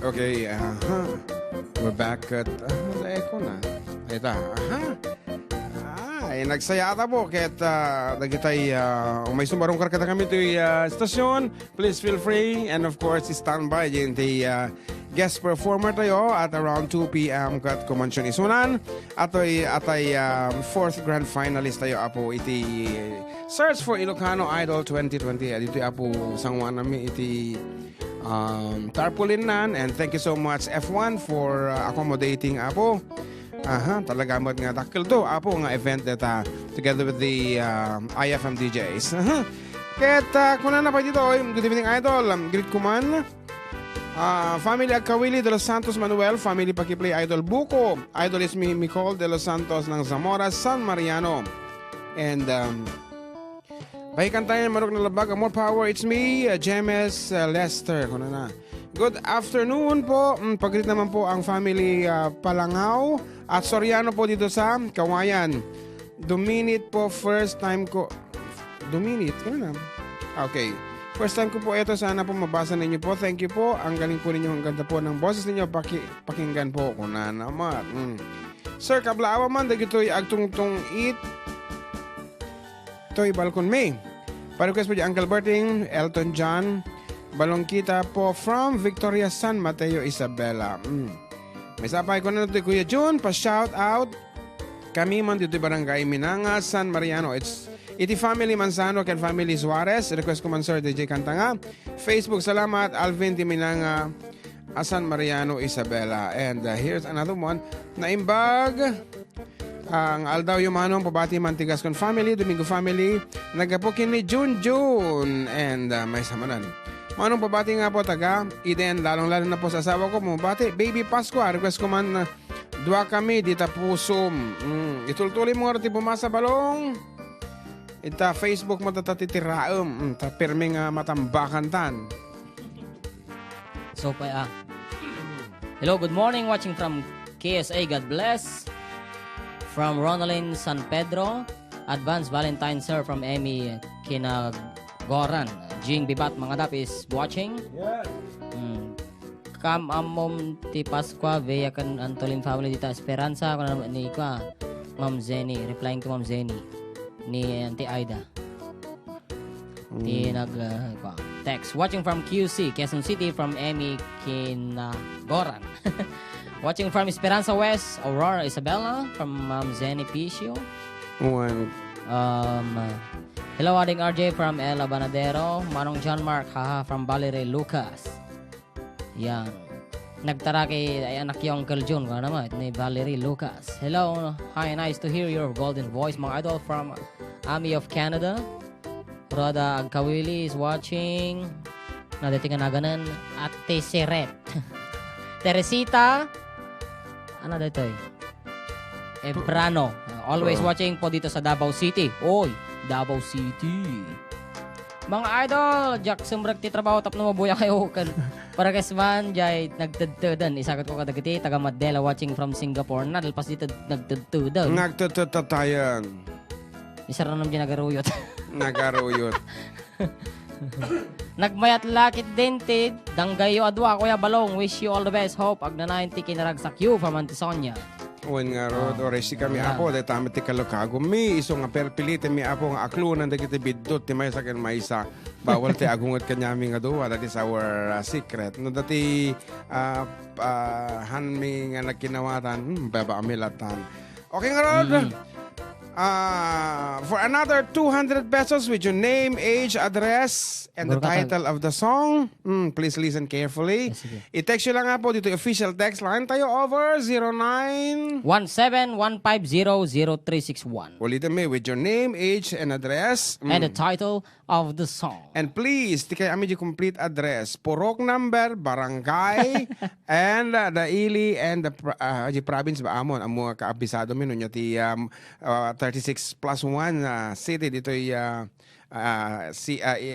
Okay, we're back at echo na. Ita, ay nagsaya ata po ket dagitay may sumarong karkata kami to stasyon. Please feel free and of course stand by din the guest performer tayo at around 2 p.m. kat kumansyon isunan atay fourth grand finalist tayo apo iti Search for Ilocano Idol 2020 dito apo sangwan nami iti tarpaulin nan, and thank you so much F1 for accommodating apo. Talaga mo nga takil to apo nga event that together with the IFM DJs. Kaya kuna na pa dito, good evening idol. Greet ko man. Family Agkawili de los Santos Manuel, family Pakiplay Idol Buko. Idol is Micol de los Santos ng Zamora, San Mariano. And bahikan tayo Marok na Labag, more power, it's me, James Lester. Kuna na. Good afternoon po. Pagkrit naman po ang family Palangaw at Soriano po dito sa Kawayan. Dominit po, first time ko. Dominit? Ano na? Okay. First time ko po ito. Sana po mabasa ninyo po. Thank you po. Ang galing po ninyo. Ang ganda po ng boses ninyo. Pakinggan po. Kuna naman. Sir, kablaawa man. Dagito'y agtungtong it. Toy Balcon May. Pa-request po di Uncle Berting, Elton John, Balongkita po from Victoria San Mateo, Isabela. May sapay ko na ito Kuya June, pa-shout out. Kami man dito Barangay Minanga, San Mariano. Iti family Manzano and family Suarez. Request ko man Sir DJ Kantanga. Facebook, salamat. Alvin Di Minanga, San Mariano, Isabela. And here's another one. Naimbag. Ang Aldaw Yumanong, Pabati Mantigas con family, Domingo family, nagapukin ni June, and may samanan. Manong pabati nga po taga, Eden, lalong-lalo na po sa asawa ko, mabati, Baby Pasqua, request ko man, dua kami, dita pusum. Itultuloy mo nga rati bumasa balong, ita Facebook mo tatatitiraam, ta pirming matambakan tan. So, hello, good morning, watching from KSA, God bless. From Ronaldin San Pedro, Advance Valentine Sir from Emmy Kinagoran. Jing Bibat mga dap is watching. Yes. Kam amom ti Pasqua veya kan Antolin family dita Esperanza ko na ni ka Ma'am Zeni, replying to Ma'am Zeni ni Auntie Aida. Ti text watching from QC Quezon City from Emmy Kinagoran. Watching from Esperanza West, Aurora Isabella from Zeni Picio. Hello, Ading RJ from Ella Banadero. Manong John Mark, haha, from Valerie Lucas. Yan. Nagtara kay ay anak yung Uncle John, kaya naman, ni Valerie Lucas. Hello, hi, nice to hear your golden voice, mga idol from Army of Canada. Roda Agkawili is watching. Nadatingan na ganan. Ate Seret. Teresita. Ano dito Ebrano. Always watching po dito sa Davao City. Oy, Davao City. Mga idol, Jackson Brag ti trabaho tap na mabuya kayo kan. Para kasman jay nagtudtudan. Isagot ko kadagiti taga Madela watching from Singapore. Nadalpas dito nagtudtudan. Nagtututayan. Isa rin naman dyan nagaruyot. Nagaruyot. Nagmayat lakit dented, danggayo adwa Kuya Balong, wish you all the best, hope agnanayin ti kinaragsak you from Antisonia. Uwan nga rod, oresi kami apo, dahil tama ti kalokago mi, iso nga perpilite mi apo nga aklunan, dahil kita bidot, ti may sakin maisa, bawal ti agungot kanyami nga doon, that is our secret. No, dati hanmi nga nagkinawatan, baba amilatan. Okay nga rod, for another 200 pesos with your name, age, address, and the title of the song. Please listen carefully. I-text nyo lang nga po dito official text line tayo over 0917-150-0361. Ulitin mo with your name, age, and address. And the title of the song. And please, tikay amin di complete address, purok number, barangay, and the ili and the province ba amon amo kaabisado mi nunya ti 36+1 city dito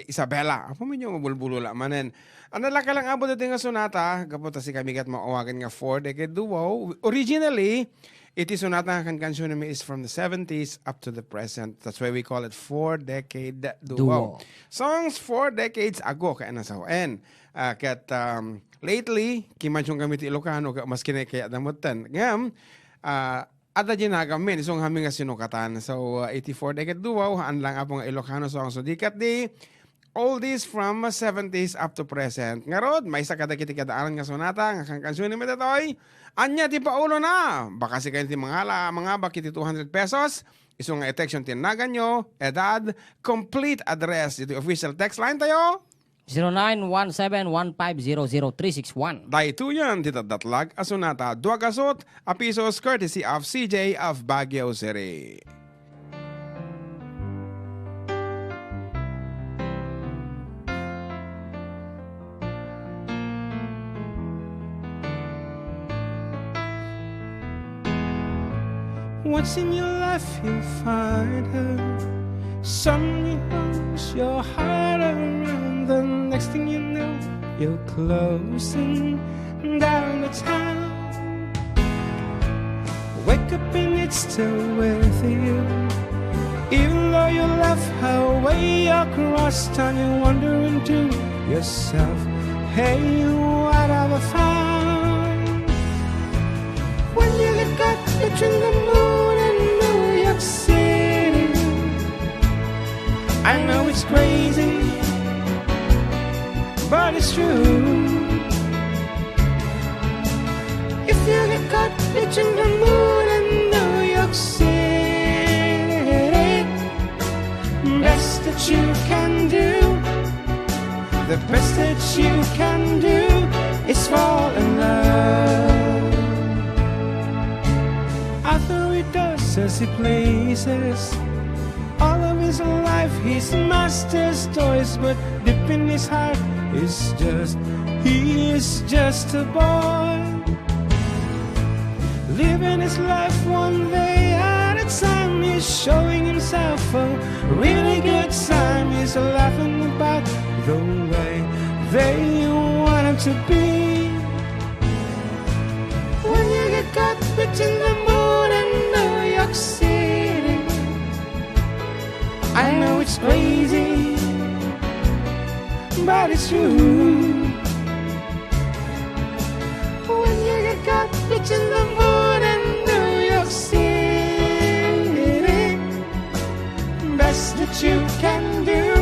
Isabela. Apo medyo mabulbulo manen. Ano lang ka lang abo dito nga sonata, kapot si kami kat maawagan nga 4-decade duo. Originally, it is sonata kan kansyon namin is from the 70s up to the present. That's why we call it 4-decade duo. Songs 4 decades ago kaya nasawain. Kat lately, kimansyong kami ti Ilocano, mas kinekaya damutan. Ngam, Adda ginagamin, isong haming nga sinukatan. So, 84-decade duo, haan lang apong Ilocano song. So, dikat di, all this from 70s up to present. Ngarod, may isa kada kitikadaan nga sonata, nga kang kansyon ni Metatoy, anya ti paulo na. Baka si kayo ti mga bakit 200 pesos, isong nga e-text yung tinagan nyo, edad, complete address. Ito official text line tayo. 0917-1500361. Dahil ito yan, titadatlag, asunata, duwagasot, apisos, courtesy of CJ of Baguio City. Once in your life you'll find her, somebody holds your heart around. The next thing you know, you're closing down the town. Wake up and it's still with you, even though you left her way across town. You're wondering to yourself, hey, what have I found? When you get caught between the moon and New York City, I know it's crazy, but it's true. If you get caught between the moon and New York City, best that you can do, the best that you can do is fall in love. After he does as he pleases, all of his life he's master's toys, but deep in his heart he is just a boy, living his life one day at a time. He's showing himself a really good time. He's laughing about the way they want him to be. When you get caught between the moon and New York City, I know it's crazy, but it's true. When you get caught between the moon and New York City, best that you can do,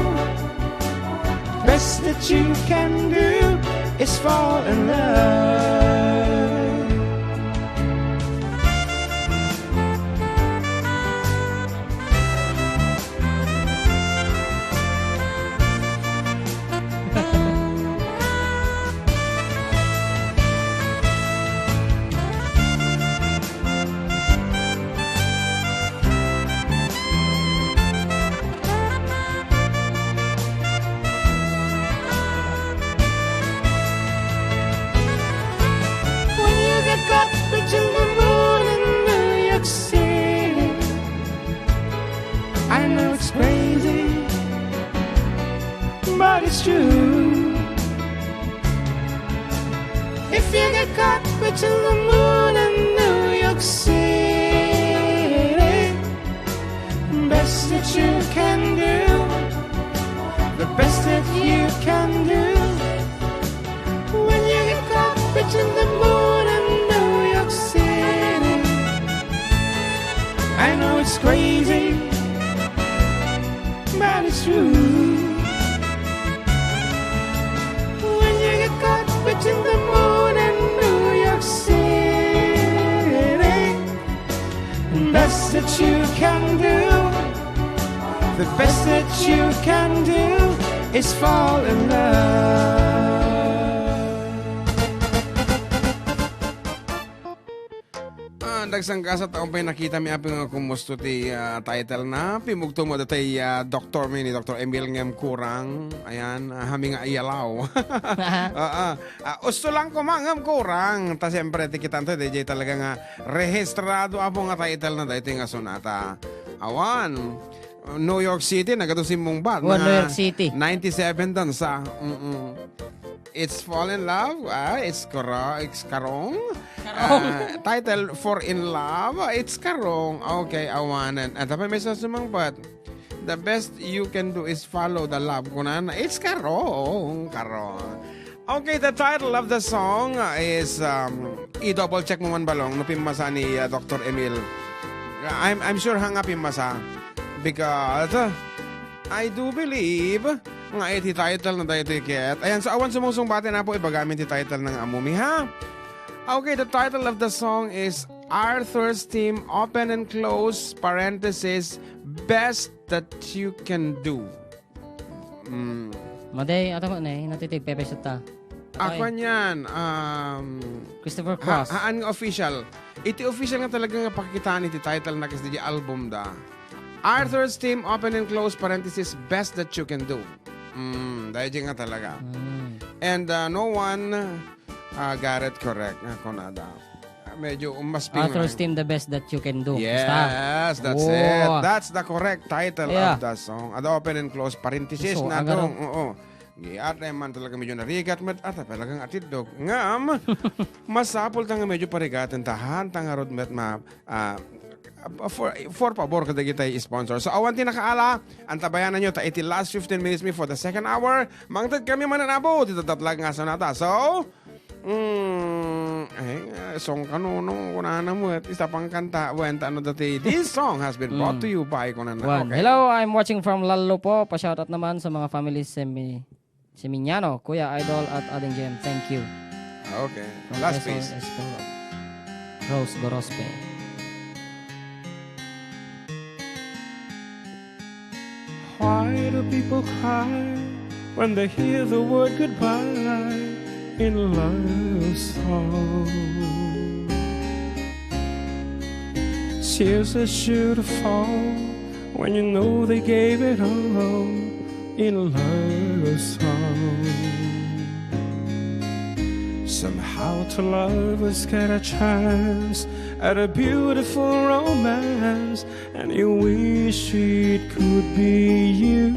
best that you can do is fall in love. But it's true. If you get caught between the moon and New York City, best that you can do, the best that you can do. When you get caught between the moon and New York City, I know it's crazy, but it's true. Between the moon and New York City, best that you can do, the best that you can do is fall in love. Dagsang kasa taong pa nakita mi aping kumusto ti title na pimugto mo datay Dr. Mini Dr. Emil ngem kurang ayan hami nga iyalaw. Usto lang ko mangam kurang ta siyempre ti kitanto DJ talaga nga rehistrado apo nga title na dayto nga sonata. Awan New York City, nagatusin mong bat. New York City. 97 doon sa... It's Fall in Love. It's Karong. Title For In Love. It's Karong. Okay, awanan. At tapos may sasumang bat. The best you can do is follow the love. Kunan, it's Karong. Karong. Okay, the title of the song is i-double check mo man balong no pimasa ni Dr. Emil. I'm sure hang up pimasa because I do believe nga iti title na tayo ticket. Ayan, so awan sumusong bate na po ibagamit ti title ng Amumi, ha? Okay, the title of the song is Arthur's Theme, open and close, parenthesis, best that you can do. Maday, ato mo na natitig pepe sa ta. Ako niyan, Christopher Cross. Haan nga official. Iti official nga talaga nga pakikitaan iti title na kasi di album da. Arthur's Theme, open and close, parenthesis, best that you can do. Dahil nga talaga. And no one got it correct. Ako na da. Medyo mas Arthur's Theme, the best that you can do. Yes, that's it. That's the correct title of the song. At open and close, parenthesis So, na dong. Oo. At naman talaga medyo narigat met at talagang atidog. Ngam, masapol tanga medyo parigatan tahan tanga road met ma for pabor kada kita sponsor. So awan tinakaala, antabayanan nyo ta iti last 15 minutes me for the second hour. Mangtad kami mananabo dito tatlag nga sa nata. So, song kanuno kunana mo at isa pang kanta wenta ano dati. This song has been brought to you by kunana. Okay. Hello, I'm watching from Lalo po. Pa-shoutout naman sa mga family Seminyano, Kuya Idol at Ading Gem. Thank you. Okay. Last piece. Rose Gorospe. Why do people cry when they hear the word goodbye in a love song? Tears are sure to fall when you know they gave it all in a love song. Somehow two lovers get a chance at a beautiful romance, and you wish it could be you.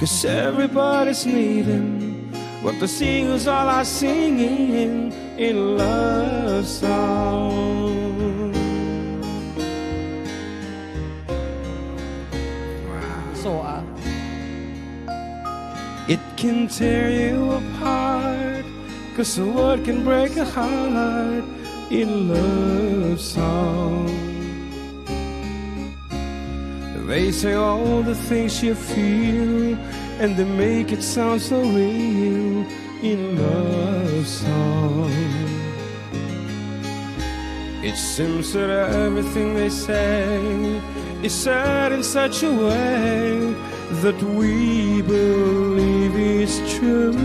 'Cause everybody's needing what the singers all are singing in a love song. So, it can tear you apart, 'cause a word can break a heart in a love song. They say all the things you feel, and they make it sound so real in a love song. It seems that everything they say is said in such a way that we believe is true.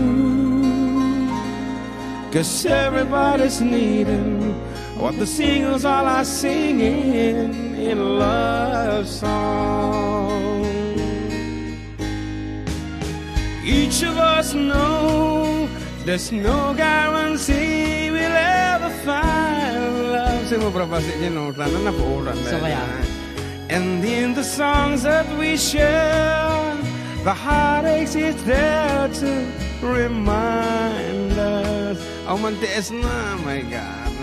'Cause everybody's needing what the singers all are singing in a love song. Each of us know there's no guarantee we'll ever find love. Sino propasi no tanan na po uran. So kaya and in the songs that we share, the heartaches is there to remind us. Ang mantiis na, my God.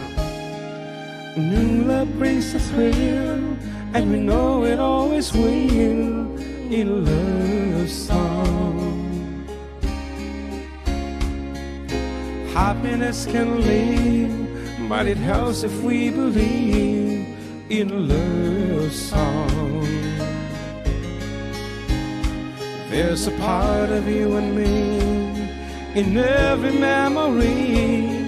New love brings a thrill, and we know it always will in a love song. Happiness can leave, but it helps if we believe in a love song. There's a part of you and me in every memory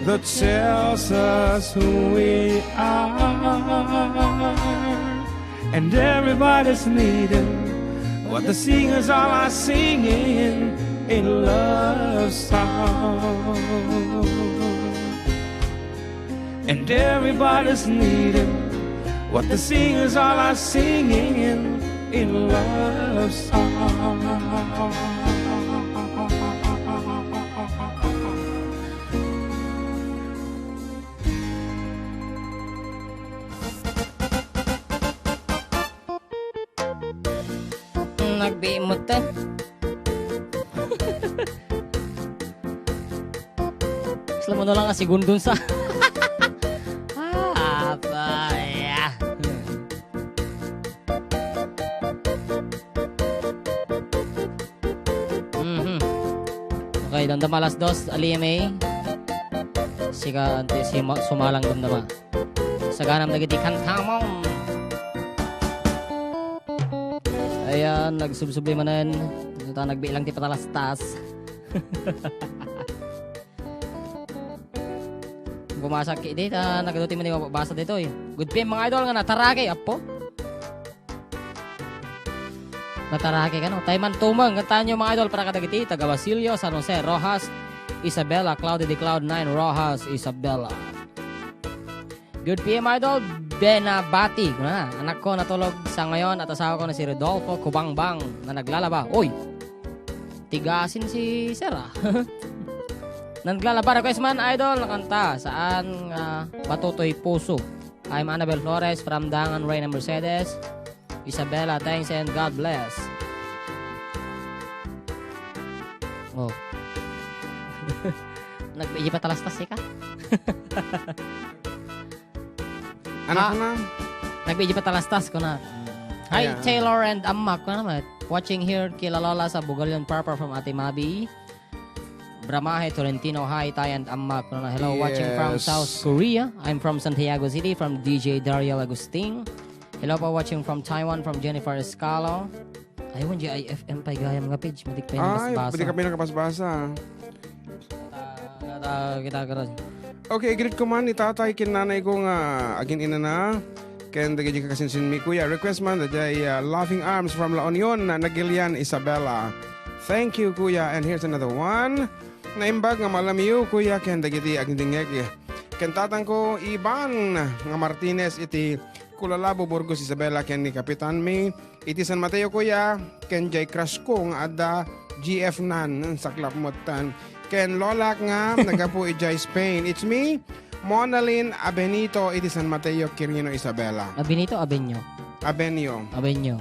that tells us who we are. And everybody's needing what the singers all are singing in a love song. And everybody's needing what the singers all are singing in a love song. Nagbiimot eh. Isla mo na lang nga sigundon sa... Apaya. Okay, damdam alas 2, alime. Sika, ante, sumalang damdama. Saganam nagiti kantamong. Ayan, nagsubsubli manen. Ito nagbilang ti patalastas. Gumasak ki dito, nagaduti man yung mababasa dito eh. Good PM mga idol nga natarake, apo. Natarake ka no. Tayman tumang, kantaan nyo mga idol para kadagiti. Taga Basilio, San Jose, Rojas, Isabela, Cloudy de Cloud 9, Rojas, Isabela. Good PM idol, Benabati. Anak ko natulog sa ngayon at asawa ko na si Rodolfo Kubangbang na naglalaba. Uy, tigasin si Sarah. Naglalaba, request man idol na kanta. Saan Batutoy Puso. I'm Annabel Flores from Dangan Reyna Mercedes. Isabela, thanks and God bless. Oh. Nagbiyi pa talastas ka? Anak ko na. Nagbiyi pa talastas ko na. Hi, Ayan. Taylor and Amak ko naman. Watching here kila Lola sa Bugalion Purple from Ate Mabi. Bramahe, Tolentino, hi, Tay and Amak ko na. Hello, watching from Yes. South Korea. I'm from Santiago City from DJ Daryl Agustin. Hello po, watching from Taiwan from Jennifer Escalo. Ayun, GIFM pa gaya mga page. Madik pa yung Ay, basbasa. pwede ka pinakapasbasa. Kita karon. Okay, greet ko man, itatay kinanay ko nga agin ina na. Ken dagi ka kasinsin mi kuya. Request man dajay Laughing Arms from La Union na Nagilian Isabela. Thank you kuya. And here's another one. Naimbag nga malamiyo kuya ken dagiti agin dingeg. Ken tatang ko Iban nga Martinez iti Kulalabo Burgos Isabela ken ni Kapitan May. Iti San Mateo kuya ken jay crush ko nga adda GF nan sa Klapmotan. Ken Lolak nga nagapu ijay Spain. It's me, Monalyn Abenito, iti San Mateo, Quirino, Isabela. Abinito, Abenyo. Abenio. Abenyo.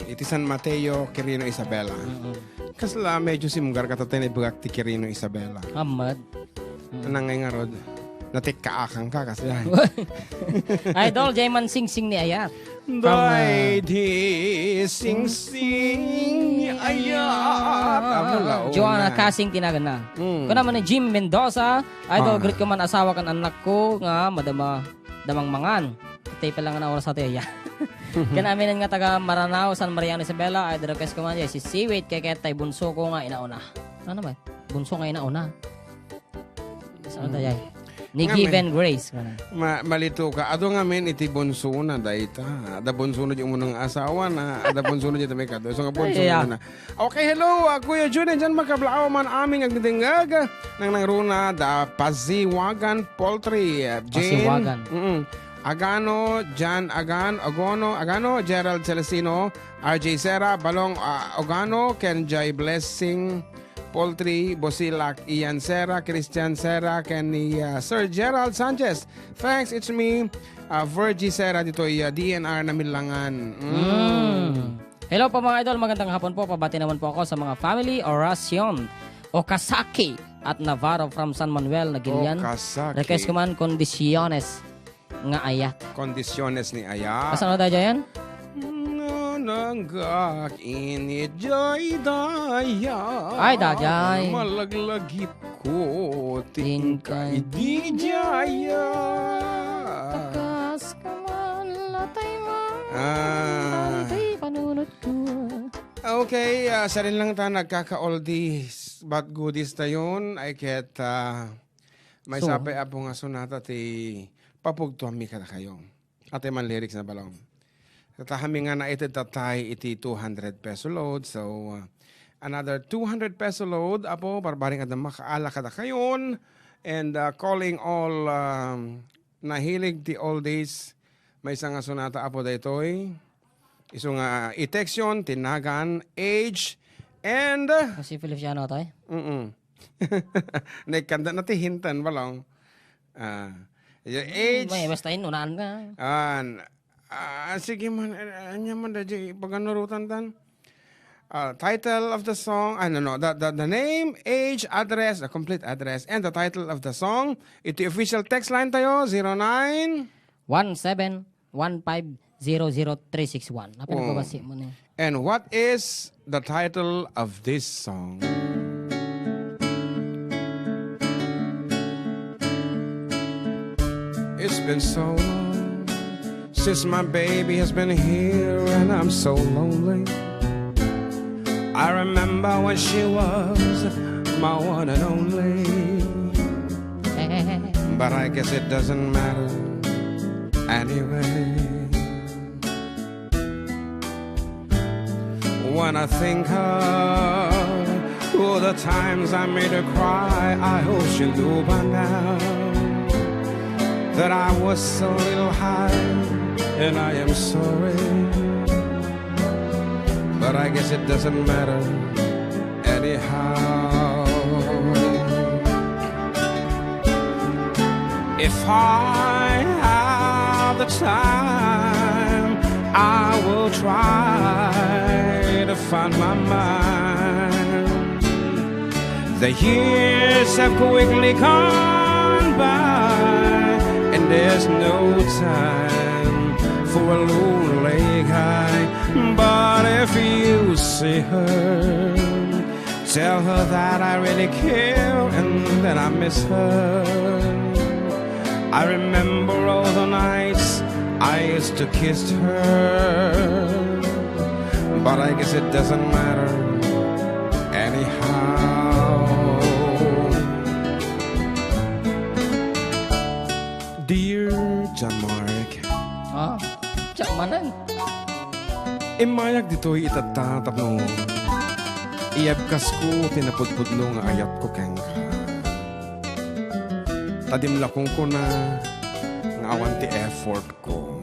Iti San Mateo, Quirino, Isabela. Kasla medyo simgar katatin ibagak ti Quirino, Isabela. Amad. Anangay nga rod. Natikkaakang ka kasi ay. Idol, Jayman Sing-Sing ni Ayat. Day di sing-sing ni Ayat. Joanna Kasing tinagan na. Kung naman ni Jim Mendoza, idol, greet ko man asawa kan anak ko nga damang mangan. Tay pa lang na oras sa tiya. Kanaminan nga taga Maranao, San Mariano, Isabela, idol request ko man si Seaweed kay tay bunso ko nga inauna. Ano ba? Bunso nga inauna. Saan tayo? Ni Given Grace. Malito ka. Ado nga men iti bonso na dayta. Ada bonso na yung munang asawa na. Ada bonso na dito may kado. So nga bonso na. Okay, hello. Kuya Jun, dyan makablao man aming agdingag. Nang nangruna da Paziwagan Poultry. Jane. Paziwagan. Agano, Jan Agano, Gerald Celestino, RJ Sera, Balong Ogano, Ken Jai Blessing Poultry, Bosilak, Ian Sera, Christian Sera, Kenny Sir Gerald Sanchez. Thanks, it's me, Virgie Sera, dito DNR na Milangan. Hello po mga idol, magandang hapon po. Pabati naman po ako sa mga family, Oracion, Okasaki, at Navarro from San Manuel, Nagilian. Okasaki. Request ko man, Condiciones nga Ayat. Condiciones ni Ayat. Kasan na dyan? Nanggak init jay daya. Ay, dajay. Malaglagip ko tingkay di jaya. Takas ka man, latay man. Ay, panunod ko. Okay, sa rin lang ta nagkaka-oldies but goodies tayon. I get may So, sabi apo nga sunata ti papugtuhan mi kada kayo. Ate man lyrics na balong. Tatahami nga na iti tatay iti 200 peso load. So, another 200 peso load. Apo, barbaring at makaala kada kayon. And calling all nahilig ti oldies. May isang nga sunata apo daytoy. Iso nga i-text yun, tinagan, age, and... Kasi Feliciano tayo? Naikanda na tihintan balong. Age... May basta yun, unaan ka. Sige man, anya man da jay paganurutan tan. Title of the song, I don't know, the name, age, address, the complete address, and the title of the song. Ito official text line tayo, 09. 1715000361. Apa Oh. nagbabasi mo niya? And what is the title of this song? It's been so long since my baby has been here, and I'm so lonely. I remember when she was my one and only, but I guess it doesn't matter anyway. When I think of all the times I made her cry, I hope she knew by now that I was a little high, and I am sorry, but I guess it doesn't matter anyhow. If I have the time, I will try to find my mind. The years have quickly gone by, and there's no time for a lonely guy. But if you see her, tell her that I really care and that I miss her. I remember all the nights I used to kiss her, but I guess it doesn't matter anyhow. Dear John Mark, Cak Manen. imayag dito'y itatatap mo. Iabkas ko, tinapudpudlo nga ayat ko keng ka. Tadimlakong ko na nga awan ti effort ko.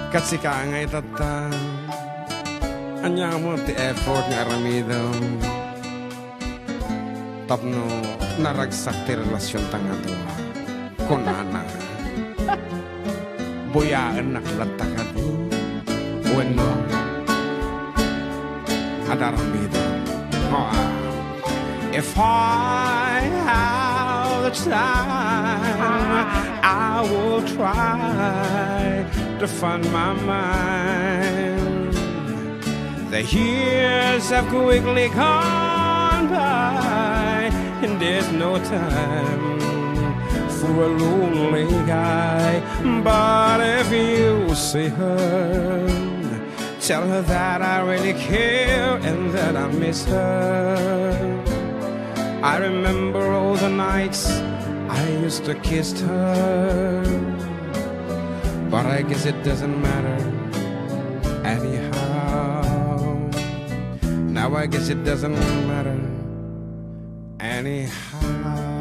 Kasi ka nga itata, anya mo ti effort nga aramidam. Tapno, naragsak ti relasyon tanga to. Kunana. Buyaan naklatagad. Bueno, adaramidam. If I have the time, I will try to find my mind. The years have quickly gone by, and there's no time for a lonely guy. But if you see her, tell her that I really care and that I miss her. I remember all the nights I used to kiss her, but I guess it doesn't matter anyhow. Now I guess it doesn't matter anyhow.